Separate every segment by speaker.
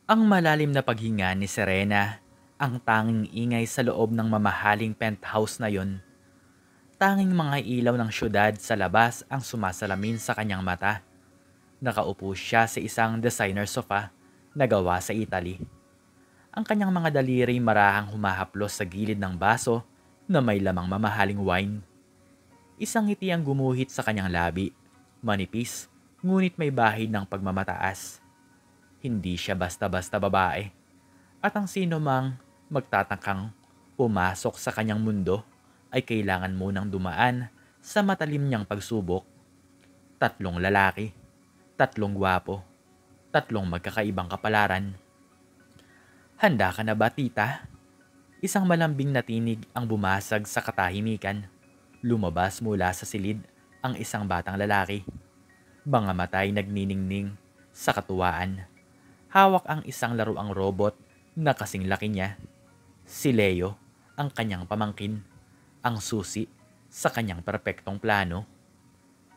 Speaker 1: Ang malalim na paghinga ni Serena, ang tanging ingay sa loob ng mamahaling penthouse na yon. Tanging mga ilaw ng syudad sa labas ang sumasalamin sa kanyang mata. Nakaupo siya sa isang designer sofa na gawa sa Italy. Ang kanyang mga daliri marahang humahaplos sa gilid ng baso na may lamang mamahaling wine. Isang ngiti ang gumuhit sa kanyang labi, manipis, ngunit may bahid ng pagmamataas. Hindi siya basta-basta babae. At ang sino mang magtatakang pumasok sa kanyang mundo ay kailangan munang dumaan sa matalim niyang pagsubok. Tatlong lalaki, tatlong gwapo, tatlong magkakaibang kapalaran. Handa ka na ba, tita? Isang malambing na tinig ang bumasag sa katahimikan. Lumabas mula sa silid ang isang batang lalaki. Mga matay nagniningning sa katuwaan. Hawak ang isang laruang robot na kasing laki niya. Si Leo, ang kanyang pamangkin, ang susi sa kanyang perpektong plano.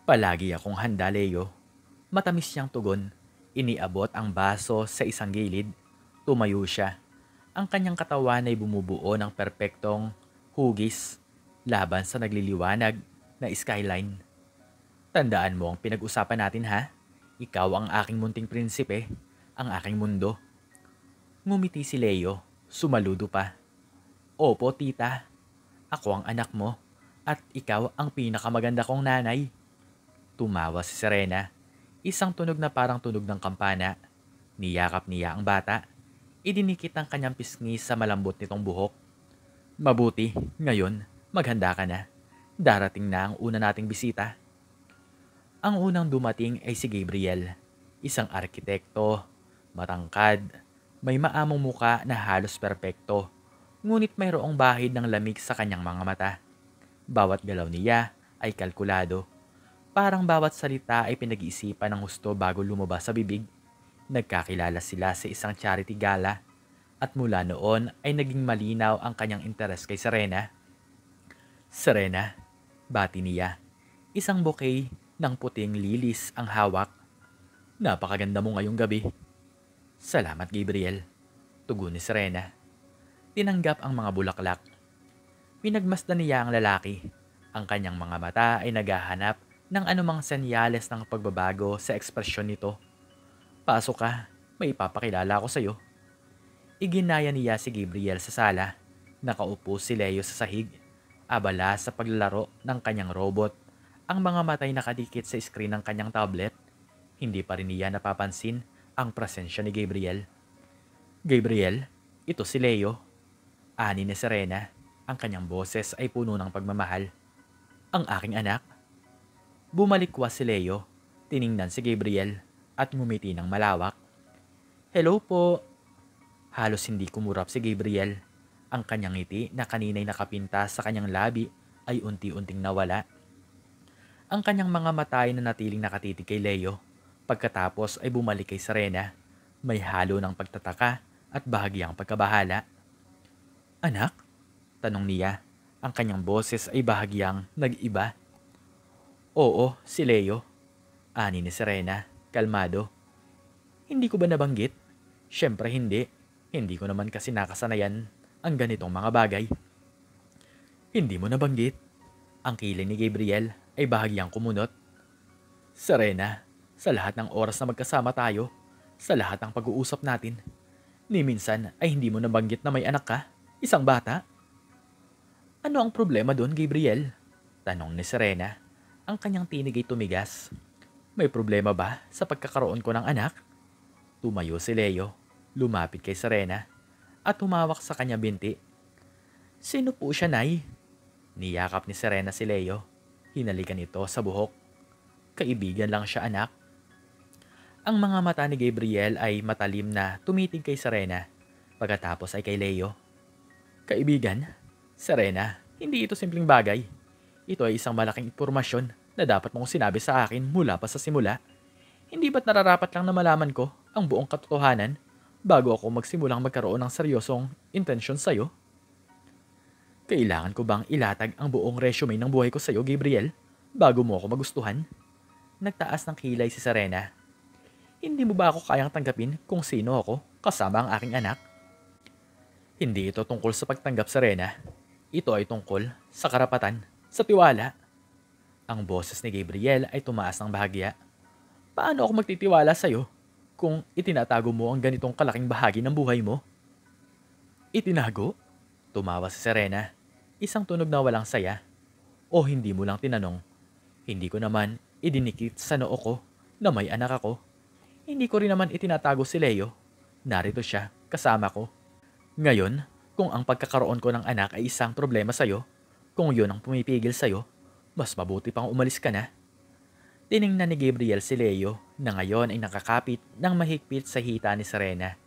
Speaker 1: Palagi akong handa, Leo. Matamis niyang tugon. Iniabot ang baso sa isang gilid. Tumayo siya. Ang kanyang katawan ay bumubuo ng perpektong hugis laban sa nagliliwanag na skyline. Tandaan mo ang pinag-usapan natin, ha? Ikaw ang aking munting prinsipe, ang aking mundo. Ngumiti si Leo, sumaludo pa. Opo, tita. Ako ang anak mo at ikaw ang pinakamaganda kong nanay. Tumawa si Serena. Isang tunog na parang tunog ng kampana. Niyakap niya ang bata. Idinikit ang kanyang pisngi sa malambot nitong buhok. Mabuti, ngayon, maghanda ka na. Darating na ang una nating bisita. Ang unang dumating ay si Gabriel, isang arkitekto, matangkad, may maamong muka na halos perpekto, ngunit mayroong bahid ng lamig sa kanyang mga mata. Bawat galaw niya ay kalkulado. Parang bawat salita ay pinag-iisipan ng husto bago lumabas sa bibig. Nagkakilala sila sa isang charity gala at mula noon ay naging malinaw ang kanyang interes kay Serena. Serena, bati niya. Isang bouquet ng puting lilis ang hawak. Napakaganda mo ngayong gabi. Salamat, Gabriel. Tugon ni Serena. Tinanggap ang mga bulaklak. Pinagmasdan niya ang lalaki. Ang kanyang mga mata ay naghahanap ng anumang senyales ng pagbabago sa ekspresyon nito. Pasok ka, may ipapakilala ako sa'yo. Iginaya niya si Gabriel sa sala. Nakaupo si Leo sa sahig. Abala sa paglalaro ng kanyang robot. Ang mga matay nakadikit sa screen ng kanyang tablet. Hindi pa rin niya napapansin ang presensya ni Gabriel. Gabriel, ito si Leo. Ani ni Serena. Ang kanyang boses ay puno ng pagmamahal. Ang aking anak. Bumalikwas si Leo. Tiningnan si Gabriel at ngumiti ng malawak. Hello po. Halos hindi kumurap si Gabriel. Ang kanyang ngiti na kanina'y nakapinta sa kanyang labi ay unti-unting nawala. Ang kanyang mga mata ay nanatiling nakatitig kay Leo. Pagkatapos ay bumalik kay Serena. May halo ng pagtataka at bahagyang pagkabahala. Anak? Tanong niya. Ang kanyang boses ay bahagyang nag-iba. Oo, si Leo. Ani ni Serena, kalmado. Hindi ko ba nabanggit? Siyempre hindi. Hindi ko naman kasi nakasanayan ang ganitong mga bagay. Hindi mo nabanggit. Ang kilay ni Gabriel ay bahagyang kumunot. Serena, sa lahat ng oras na magkasama tayo, sa lahat ng pag-uusap natin, ni minsan ay hindi mo nabanggit na may anak ka, isang bata. Ano ang problema doon, Gabriel? Tanong ni Serena. Ang kanyang tinig ay tumigas. May problema ba sa pagkakaroon ko ng anak? Tumayo si Leo, lumapit kay Serena, at humawak sa kanya binti. Sino po siya, Nay? Niyakap ni Serena si Leo. Hinalikan ito sa buhok. Kaibigan lang siya, anak. Ang mga mata ni Gabriel ay matalim na tumitig kay Serena. Pagkatapos ay kay Leo. Kaibigan? Serena, hindi ito simpleng bagay. Ito ay isang malaking impormasyon na dapat mong sinabi sa akin mula pa sa simula. Hindi ba't nararapat lang na malaman ko ang buong katotohanan bago ako magsimulang magkaroon ng seryosong intensyon sa'yo? Kailangan ko bang ilatag ang buong resume ng buhay ko sa'yo, Gabriel, bago mo ako magustuhan? Nagtaas ng kilay si Serena. Hindi mo ba ako kayang tanggapin kung sino ako? kasama ang aking anak. Hindi ito tungkol sa pagtanggap, Serena. Ito ay tungkol sa karapatan, sa tiwala. Ang boses ni Gabriel ay tumaas ng bahagya. Paano ako magtitiwala sa'yo kung itinatago mo ang ganitong kalaking bahagi ng buhay mo? Itinago? Tumawa si Serena. Isang tunog na walang saya. O hindi mo lang tinanong? Hindi ko naman idinikit sa noo ko na may anak ako. Hindi ko rin naman itinatago si Leo. Narito siya, kasama ko. Ngayon, kung ang pagkakaroon ko ng anak ay isang problema sa'yo, kung yun ang pumipigil sa'yo, mas mabuti pang umalis ka na. Tiningnan ni Gabriel si Leo na ngayon ay nakakapit ng mahigpit sa hita ni Serena.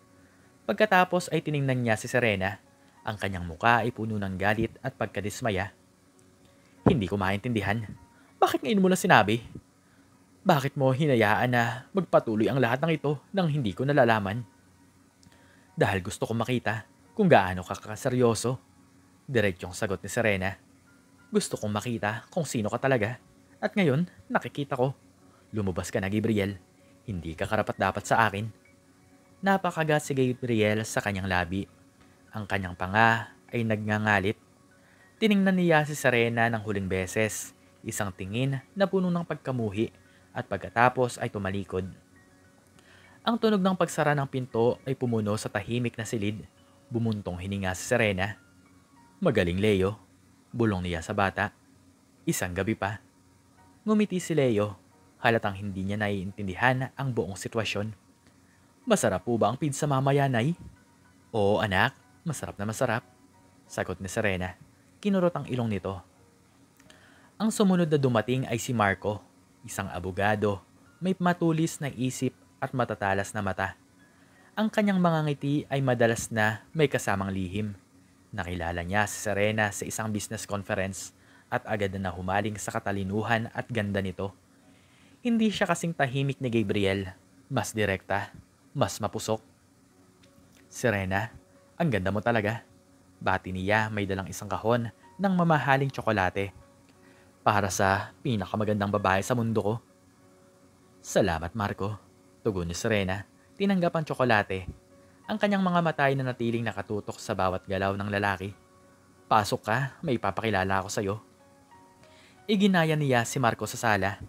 Speaker 1: Pagkatapos ay tiningnan niya si Serena. Ang kanyang muka ay puno ng galit at pagkadismaya. Hindi ko maintindihan. Bakit ngayon mo na sinabi? Bakit mo hinayaan na magpatuloy ang lahat ng ito nang hindi ko nalalaman? Dahil gusto kong makita kung gaano ka kaseryoso. Diretsong sagot ni Serena. Gusto kong makita kung sino ka talaga. At ngayon, nakikita ko. Lumabas ka na, Gabriel. Hindi ka karapat-dapat sa akin. Napakagat si Gabriel sa kanyang labi. Ang kanyang panga ay nagngangalit. Tiningnan niya si Serena ng huling beses. Isang tingin na puno ng pagkamuhi at pagkatapos ay tumalikod. Ang tunog ng pagsara ng pinto ay pumuno sa tahimik na silid. Bumuntong hininga si Serena. Magaling, Leo. Bulong niya sa bata. Isang gabi pa. Ngumiti si Leo. Halatang hindi niya naiintindihan ang buong sitwasyon. Masarap po ba ang pizza mamaya, Nay? Oo, anak. Masarap na masarap. Sagot ni Serena. Kinurot ang ilong nito. Ang sumunod na dumating ay si Marco. Isang abogado. May matulis na isip at matatalas na mata. Ang kanyang mga ngiti ay madalas na may kasamang lihim. Nakilala niya si Serena sa isang business conference at agad na humaling sa katalinuhan at ganda nito. Hindi siya kasing tahimik ni Gabriel. Mas direkta, mas mapusok. Serena, ang ganda mo talaga. Bati niya may dalang isang kahon ng mamahaling tsokolate. Para sa pinakamagandang babae sa mundo ko. Salamat, Marco. Tugon ni Serena. Tinanggap ang tsokolate. Ang kanyang mga mata ay nanatiling nakatutok sa bawat galaw ng lalaki. Pasok ka, may ipapakilala ako sa'yo. Iginaya niya si Marco sa sala.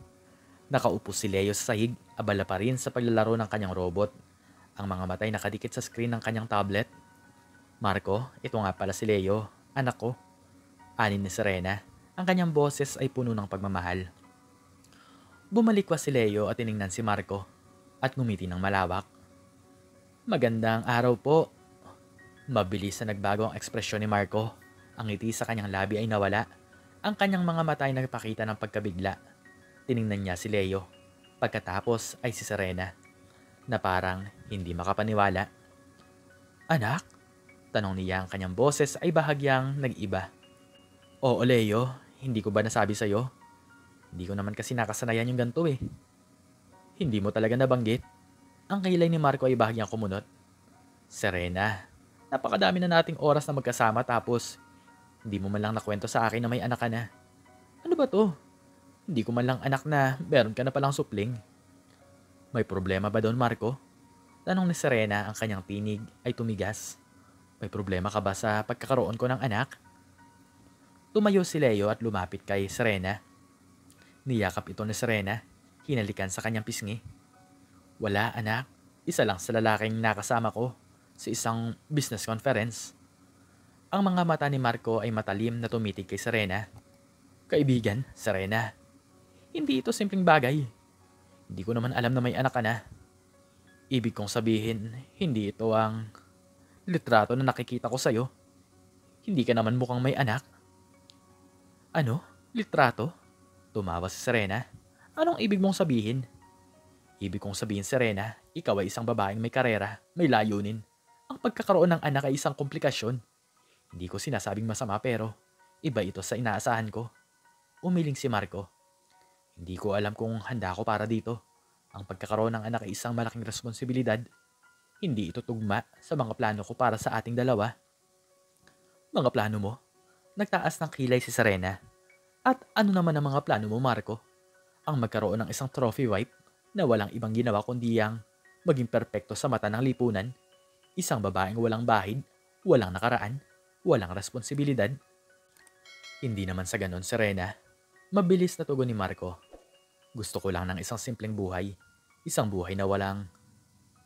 Speaker 1: Nakaupo si Leo sa sahig, abala pa rin sa paglalaro ng kanyang robot. Ang mga matay nakadikit sa screen ng kanyang tablet. Marco, ito nga pala si Leo, anak ko. Anin ni Serena. Ang kanyang boses ay puno ng pagmamahal. Bumalikwas si Leo at tiningnan si Marco at ngumiti ng malawak. Magandang araw po. Mabilis na nagbago ang ekspresyon ni Marco. Ang ngiti sa kanyang labi ay nawala. Ang kanyang mga mata ay nagpakita ng pagkabigla. Tiningnan niya si Leo. Pagkatapos ay si Serena na parang hindi makapaniwala. Anak? Tanong niya, ang kanyang boses ay bahagyang nag-iba. Oo, Leo, hindi ko ba nasabi sa'yo? Hindi ko naman kasi nakasanayan yung ganito eh. Hindi mo talaga nabanggit? Ang kilay ni Marco ay bahagyang kumunot. Serena, napakadami na nating oras na magkasama tapos hindi mo man lang nakwento sa akin na may anak ka na. Ano ba to? Hindi ko man lang anak na meron ka na palang supling. May problema ba doon, Marco? Tanong ni Serena, ang kanyang tinig ay tumigas. May problema ka ba sa pagkakaroon ko ng anak? Tumayo si Leo at lumapit kay Serena. Niyakap ito ni Serena, hinalikan sa kanyang pisngi. Wala, anak. Isa lang sa lalaking nakasama ko sa isang business conference. Ang mga mata ni Marco ay matalim na tumitig kay Serena. Kaibigan, Serena. Hindi ito simpleng bagay. Hindi ko naman alam na may anak ka na. Ibig kong sabihin, hindi ito ang litrato na nakikita ko sa'yo. Hindi ka naman mukhang may anak. Ano? Litrato? Tumawa si Serena. Anong ibig mong sabihin? Ibig kong sabihin, Serena, ikaw ay isang babaeng may karera, may layunin. Ang pagkakaroon ng anak ay isang komplikasyon. Hindi ko sinasabing masama pero iba ito sa inaasahan ko. Umiling si Marco. Hindi ko alam kung handa ako para dito. Ang pagkakaroon ng anak ay isang malaking responsibilidad. Hindi ito tugma sa mga plano ko para sa ating dalawa. Mga plano mo? Nagtaas ng kilay si Serena. At ano naman ang mga plano mo, Marco? Ang magkaroon ng isang trophy wife na walang ibang ginawa kundi ang maging perpekto sa mata ng lipunan? Isang babaeng walang bahid, walang nakaraan, walang responsibilidad. Hindi naman sa ganon, Serena. Mabilis na tugon ni Marco. Gusto ko lang ng isang simpleng buhay. Isang buhay na walang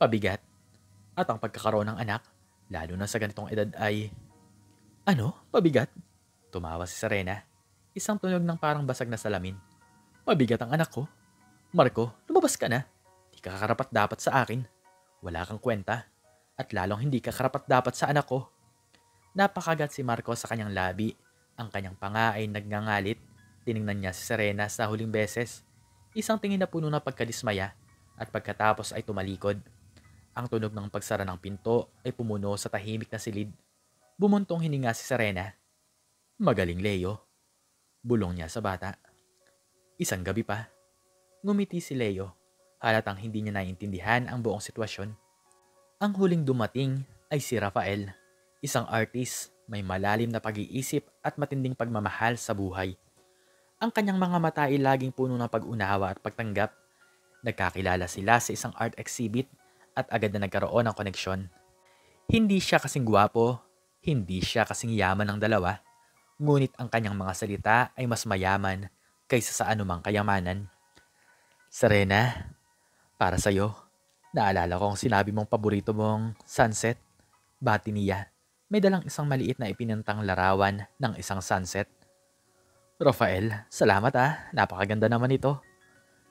Speaker 1: pabigat. At ang pagkakaroon ng anak, lalo na sa ganitong edad ay... Ano? Pabigat? Tumawa si Serena. Isang tunog ng parang basag na salamin. Pabigat ang anak ko? Marco, lumabas ka na. Di ka karapat dapat sa akin. Wala kang kwenta. At lalong hindi ka karapat dapat sa anak ko. Napakagat si Marco sa kanyang labi. Ang kanyang panga ay nagngangalit. Tiningnan niya si Serena sa huling beses. Isang tingin na puno ng pagkadismaya. At pagkatapos ay tumalikod. Ang tunog ng pagsara ng pinto ay pumuno sa tahimik na silid. Bumuntong hininga si Serena. Magaling, Leo. Bulong niya sa bata. Isang gabi pa. Ngumiti si Leo. Halatang hindi niya naiintindihan ang buong sitwasyon. Ang huling dumating ay si Rafael. Isang artist, may malalim na pag-iisip at matinding pagmamahal sa buhay. Ang kanyang mga mata ay laging puno ng pag-unawa at pagtanggap. Nagkakilala sila sa isang art exhibit at agad na nagkaroon ng koneksyon. Hindi siya kasing gwapo, hindi siya kasing yaman ng dalawa, ngunit ang kanyang mga salita ay mas mayaman kaysa sa anumang kayamanan. Serena, para sa'yo, naalala ko ang sinabi mong paborito mong sunset. Bati niya. May dalang isang maliit na ipinintang larawan ng isang sunset. Rafael, salamat napakaganda naman ito.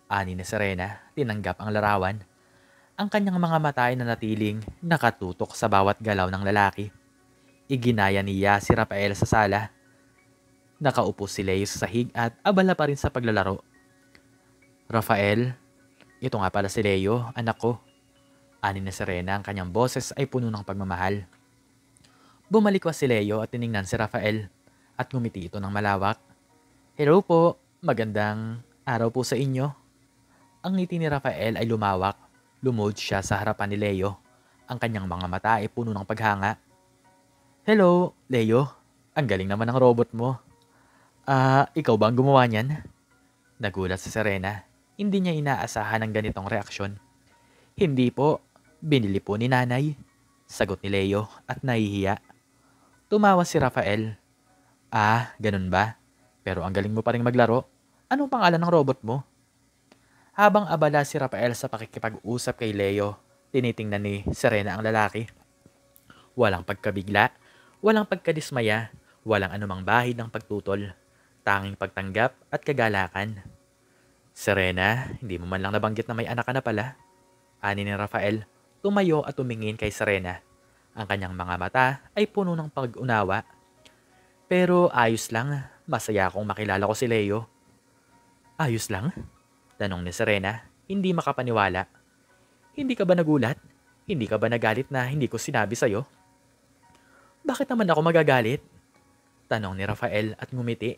Speaker 1: Ani ni Serena, tinanggap ang larawan. Ang kanyang mga mata ay nanatiling nakatutok sa bawat galaw ng lalaki. Iginaya niya si Rafael sa sala. Nakaupo si Leo sa sahig at abala pa rin sa paglalaro. Rafael, ito nga pala si Leo, anak ko. Ani ni Serena, ang kanyang boses ay puno ng pagmamahal. Bumalikwas si Leo at tiningnan si Rafael at ngumiti ito ng malawak. Hello po, magandang araw po sa inyo. Ang ngiti ni Rafael ay lumawak. Lumuhod siya sa harapan ni Leo. Ang kanyang mga mata ay puno ng paghanga. Hello, Leo. Ang galing naman ng robot mo. Ikaw ba ang gumawa niyan? Nagulat si Serena. Hindi niya inaasahan ang ganitong reaksyon. Hindi po. Binili po ni nanay. Sagot ni Leo at nahihiya. Tumawa si Rafael. Ganun ba? Pero ang galing mo pa rin maglaro. Anong pangalan ng robot mo? Habang abala si Rafael sa pakikipag-usap kay Leo, tinitingnan ni Serena ang lalaki. Walang pagkabigla, walang pagkadismaya, walang anumang bahid ng pagtutol, tanging pagtanggap at kagalakan. Serena, hindi mo man lang nabanggit na may anak ka na pala. Ani ni Rafael, tumayo at tumingin kay Serena. Ang kanyang mga mata ay puno ng pag-unawa. Pero ayos lang, masaya akong makilala ko si Leo. Ayos lang? Tanong ni Serena, hindi makapaniwala. Hindi ka ba nagulat? Hindi ka ba nagalit na hindi ko sinabi sa'yo? Bakit naman ako magagalit? Tanong ni Rafael at ngumiti.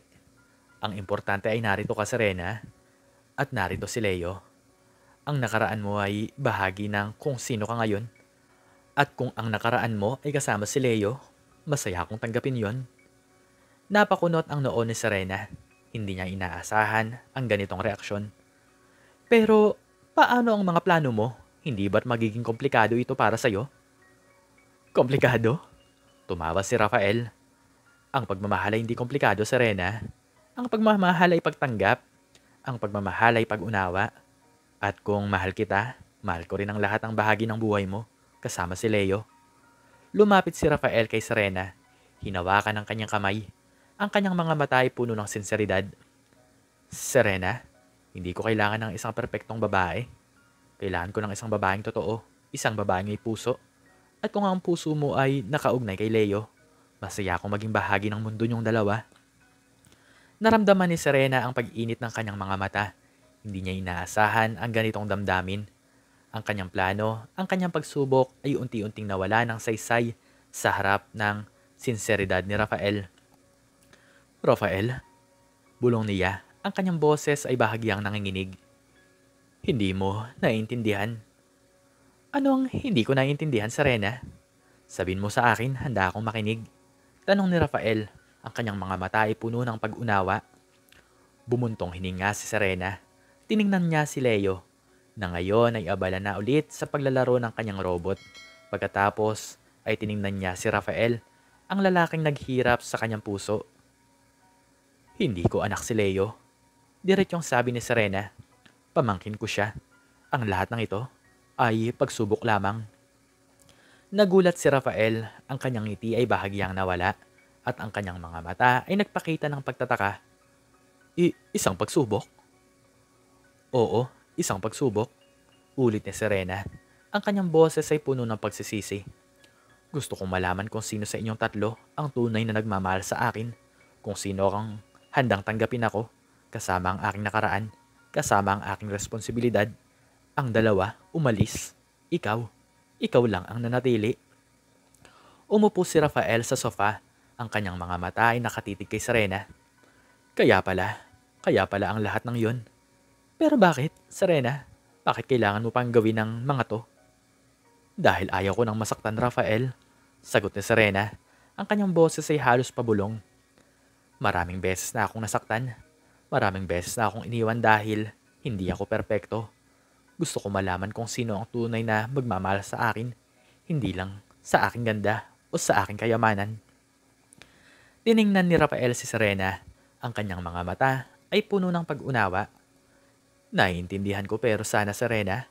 Speaker 1: Ang importante ay narito ka, Serena. At narito si Leo. Ang nakaraan mo ay bahagi ng kung sino ka ngayon. At kung ang nakaraan mo ay kasama si Leo, masaya akong tanggapin yon. Napakunot ang noo ni Serena. Hindi niya inaasahan ang ganitong reaksyon. Pero, paano ang mga plano mo? Hindi ba't magiging komplikado ito para sa'yo? Komplikado? Tumawa si Rafael. Ang pagmamahal ay hindi komplikado, Serena. Ang pagmamahal ay pagtanggap. Ang pagmamahal ay pag-unawa. At kung mahal kita, mahal ko rin ang lahat ng bahagi ng buhay mo, kasama si Leo. Lumapit si Rafael kay Serena. Hinawakan ang kanyang kamay. Ang kanyang mga mata ay puno ng sinseridad. Serena, hindi ko kailangan ng isang perpektong babae. Kailangan ko ng isang babaeng totoo, isang babaeng may puso. At kung ang puso mo ay nakaugnay kay Leo, masaya akong maging bahagi ng mundo niyong dalawa. Naramdaman ni Serena ang pag-init ng kanyang mga mata. Hindi niya inaasahan ang ganitong damdamin. Ang kanyang plano, ang kanyang pagsubok ay unti-unting nawala ng saysay sa harap ng sinseridad ni Rafael. Rafael, bulong niya. Ang kanyang boses ay bahagyang nanginginig. Hindi mo naiintindihan. Ano ang hindi ko naiintindihan, Serena? Sabihin mo sa akin, handa akong makinig. Tanong ni Rafael. Ang kanyang mga mata ay puno ng pag-unawa. Bumuntong hininga si Serena. Tiningnan niya si Leo, na ngayon ay abala na ulit sa paglalaro ng kanyang robot. Pagkatapos ay tiningnan niya si Rafael, ang lalaking naghirap sa kanyang puso. Hindi ko anak si Leo. Diretsong sabi ni Serena. Pamangkin ko siya. Ang lahat ng ito ay pagsubok lamang. Nagulat si Rafael, ang kanyang ngiti ay bahagyang nawala at ang kanyang mga mata ay nagpakita ng pagtataka. Isang pagsubok? Oo, isang pagsubok. Ulit ni Serena. Ang kanyang boses ay puno ng pagsisisi. Gusto kong malaman kung sino sa inyong tatlo ang tunay na nagmamahal sa akin. Kung sino ang handang tanggapin ako, kasama ang aking nakaraan, kasama ang aking responsibilidad. Ang dalawa, umalis. Ikaw lang ang nanatili. Umupo si Rafael sa sofa, ang kanyang mga mata ay nakatitig kay Serena. Kaya pala ang lahat ng yun. Pero bakit, Serena? Bakit kailangan mo pang gawin ng mga to? Dahil ayaw ko nang masaktan, Rafael. Sagot ni Serena. Ang kanyang boses ay halos pabulong. Maraming beses na akong nasaktan. Maraming beses na akong iniwan dahil hindi ako perpekto. Gusto ko malaman kung sino ang tunay na magmamahal sa akin. Hindi lang sa aking ganda o sa aking kayamanan. Tiningnan ni Rafael si Serena. Ang kanyang mga mata ay puno ng pag-unawa. Naiintindihan ko pero sana, Serena,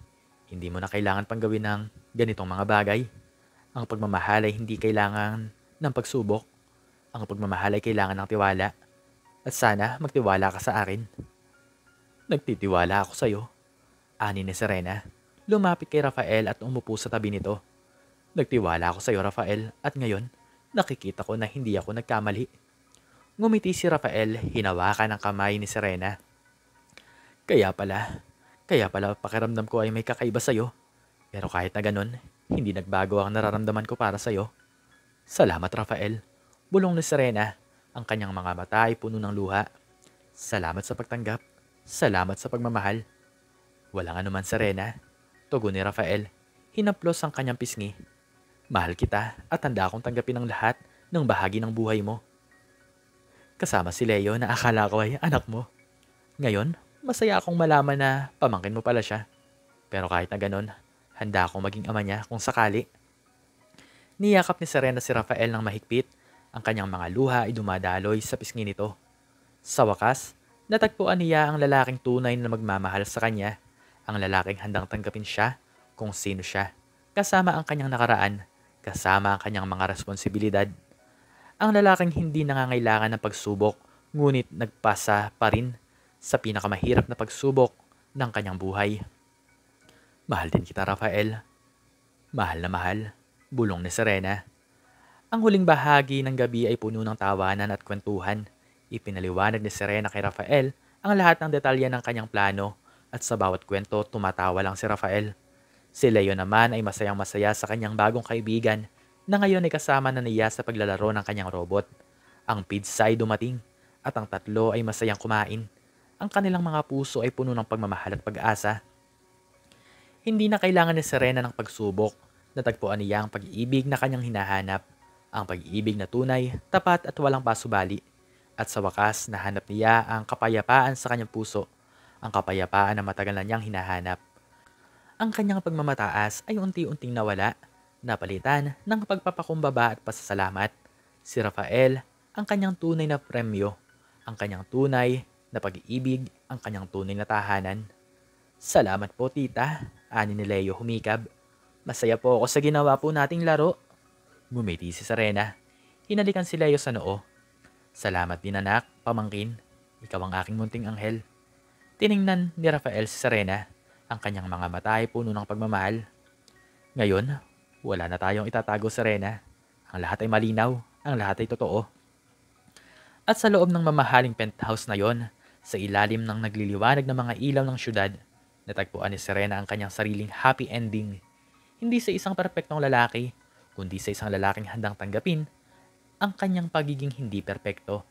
Speaker 1: hindi mo na kailangan pang gawin ng ganitong mga bagay. Ang pagmamahal ay hindi kailangan ng pagsubok. Ang pagmamahal ay kailangan ng tiwala. At sana magtiwala ka sa akin. Nagtitiwala ako sa iyo. Ani ni Serena. Lumapit kay Rafael at umupo sa tabi nito. Nagtiwala ako sa iyo, Rafael, at ngayon nakikita ko na hindi ako nagkamali. Ngumiti si Rafael, hinawakan ang kamay ni Serena. Kaya pala pakiramdam ko ay may kakaiba sa iyo. Pero kahit na ganun, hindi nagbago ang nararamdaman ko para sa iyo. Salamat, Rafael. Bulong ni Serena. Ang kanyang mga mata ay puno ng luha. Salamat sa pagtanggap. Salamat sa pagmamahal. Walang anuman, Serena. Tugon ni Rafael. Hinaplos ang kanyang pisngi. Mahal kita at handa akong tanggapin ang lahat ng bahagi ng buhay mo. Kasama si Leo na akala ko ay anak mo. Ngayon, masaya akong malaman na pamangkin mo pala siya. Pero kahit na ganun, handa akong maging ama niya kung sakali. Niyakap ni Serena si Rafael ng mahigpit. Ang kanyang mga luha ay dumadaloy sa pisngi nito. Sa wakas, natagpuan niya ang lalaking tunay na magmamahal sa kanya. Ang lalaking handang tanggapin siya kung sino siya. Kasama ang kanyang nakaraan, kasama ang kanyang mga responsibilidad. Ang lalaking hindi nangangailangan ng pagsubok, ngunit nagpasa pa rin sa pinakamahirap na pagsubok ng kanyang buhay. Mahal din kita, Rafael. Mahal na mahal, bulong ni Serena. Ang huling bahagi ng gabi ay puno ng tawanan at kwentuhan. Ipinaliwanag ni Serena kay Rafael ang lahat ng detalye ng kanyang plano at sa bawat kwento tumatawa lang si Rafael. Si Leo naman ay masayang masaya sa kanyang bagong kaibigan na ngayon ay kasama na niya sa paglalaro ng kanyang robot. Ang pizza ay dumating at ang tatlo ay masayang kumain. Ang kanilang mga puso ay puno ng pagmamahal at pag-asa. Hindi na kailangan ni Serena ng pagsubok. Natagpuan niya ang pag-ibig na kanyang hinahanap. Ang pag-ibig na tunay, tapat at walang pasubali. At sa wakas, nahanap niya ang kapayapaan sa kanyang puso. Ang kapayapaan na matagal na niyang hinahanap. Ang kanyang pagmamataas ay unti-unting nawala. Napalitan ng pagpapakumbaba at pasasalamat. Si Rafael, ang kanyang tunay na premyo, ang kanyang tunay na pag-iibig, ang kanyang tunay na tahanan. Salamat po, tita, ani ni Leo humikab. Masaya po ako sa ginawa po nating laro. Ngumiti si Serena. Hinalikan si Leo sa noo. Salamat din, anak, pamangkin. Ikaw ang aking munting anghel. Tiningnan ni Rafael si Serena. Ang kanyang mga mata ay puno ng pagmamahal. Ngayon, wala na tayong itatago, Serena. Ang lahat ay malinaw. Ang lahat ay totoo. At sa loob ng mamahaling penthouse na yon, sa ilalim ng nagliliwanag ng mga ilaw ng syudad, natagpuan ni Serena ang kanyang sariling happy ending. Hindi sa isang perpektong lalaki, kundi sa isang lalaking handang tanggapin ang kanyang pagiging hindi perpekto.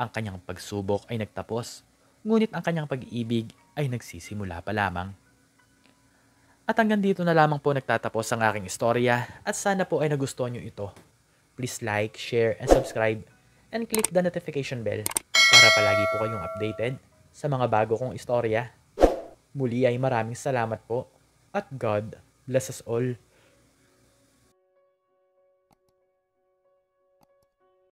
Speaker 1: Ang kanyang pagsubok ay nagtapos, ngunit ang kanyang pag-ibig ay nagsisimula pa lamang. At hanggang dito na lamang po nagtatapos ang aking istorya at sana po ay nagustuhan nyo ito. Please like, share, and subscribe and click the notification bell para palagi po kayong updated sa mga bago kong istorya. Muli ay maraming salamat po at God bless us all.